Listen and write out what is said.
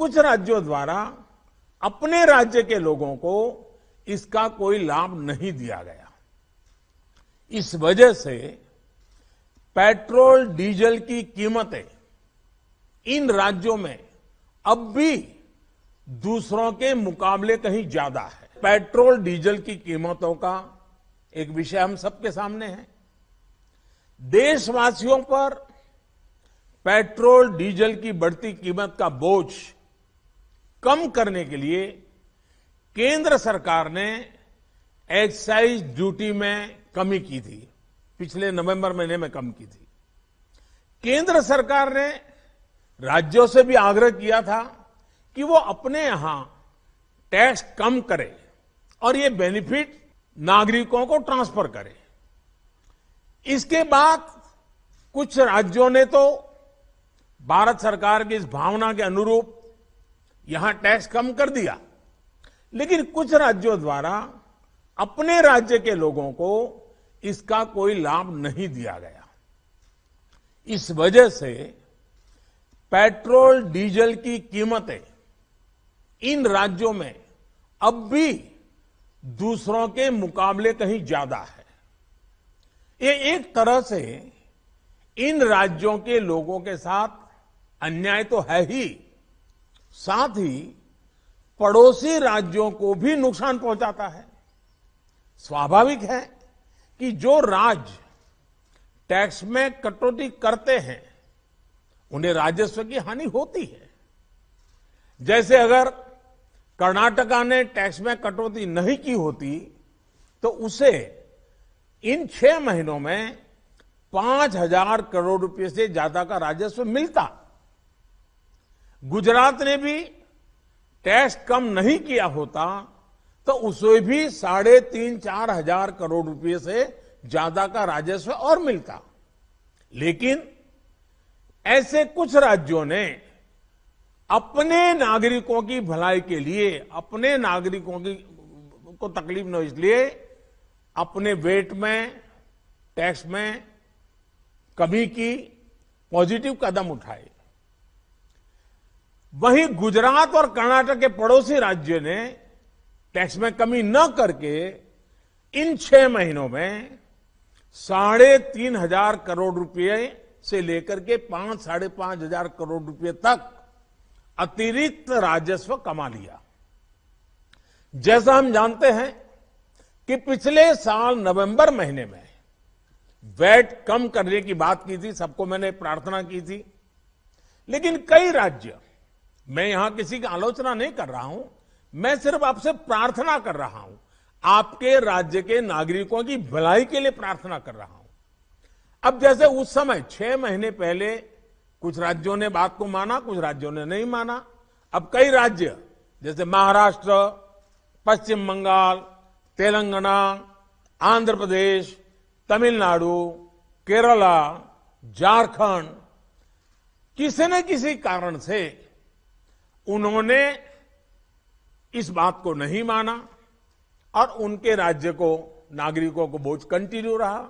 कुछ राज्यों द्वारा अपने राज्य के लोगों को इसका कोई लाभ नहीं दिया गया। इस वजह से पेट्रोल डीजल की कीमतें इन राज्यों में अब भी दूसरों के मुकाबले कहीं ज्यादा है। पेट्रोल डीजल की कीमतों का एक विषय हम सबके सामने है। देशवासियों पर पेट्रोल डीजल की बढ़ती कीमत का बोझ कम करने के लिए केंद्र सरकार ने एक्साइज ड्यूटी में कमी की थी। पिछले नवंबर महीने में कम की थी। केंद्र सरकार ने राज्यों से भी आग्रह किया था कि वो अपने यहां टैक्स कम करे और ये बेनिफिट नागरिकों को ट्रांसफर करे। इसके बाद कुछ राज्यों ने तो भारत सरकार की इस भावना के अनुरूप यहां टैक्स कम कर दिया, लेकिन कुछ राज्यों द्वारा अपने राज्य के लोगों को इसका कोई लाभ नहीं दिया गया। इस वजह से पेट्रोल डीजल की कीमतें इन राज्यों में अब भी दूसरों के मुकाबले कहीं ज्यादा है। ये एक तरह से इन राज्यों के लोगों के साथ अन्याय तो है ही, साथ ही पड़ोसी राज्यों को भी नुकसान पहुंचाता है। स्वाभाविक है कि जो राज्य टैक्स में कटौती करते हैं उन्हें राजस्व की हानि होती है। जैसे अगर कर्नाटका ने टैक्स में कटौती नहीं की होती तो उसे इन 6 महीनों में 5,000 करोड़ रुपए से ज्यादा का राजस्व मिलता। गुजरात ने भी टैक्स कम नहीं किया होता तो उसे भी 3,500-4 हजार करोड़ रुपए से ज्यादा का राजस्व और मिलता। लेकिन ऐसे कुछ राज्यों ने अपने नागरिकों की भलाई के लिए, अपने नागरिकों को तकलीफ न हो इसलिए अपने वेट में, टैक्स में कमी की, पॉजिटिव कदम उठाए। वहीं गुजरात और कर्नाटक के पड़ोसी राज्य ने टैक्स में कमी न करके इन 6 महीनों में 3,500 करोड़ रुपए से लेकर के 5-5.5 हजार करोड़ रुपए तक अतिरिक्त राजस्व कमा लिया। जैसा हम जानते हैं कि पिछले साल नवंबर महीने में वैट कम करने की बात की थी, सबको मैंने प्रार्थना की थी, लेकिन कई राज्य, मैं यहां किसी की आलोचना नहीं कर रहा हूं, मैं सिर्फ आपसे प्रार्थना कर रहा हूं, आपके राज्य के नागरिकों की भलाई के लिए प्रार्थना कर रहा हूं। अब जैसे उस समय 6 महीने पहले कुछ राज्यों ने बात को माना, कुछ राज्यों ने नहीं माना। अब कई राज्य जैसे महाराष्ट्र, पश्चिम बंगाल, तेलंगाना, आंध्र प्रदेश, तमिलनाडु, केरला, झारखंड, किसी न किसी कारण से उन्होंने इस बात को नहीं माना और उनके राज्य को, नागरिकों को बोझ कंटिन्यू रहा।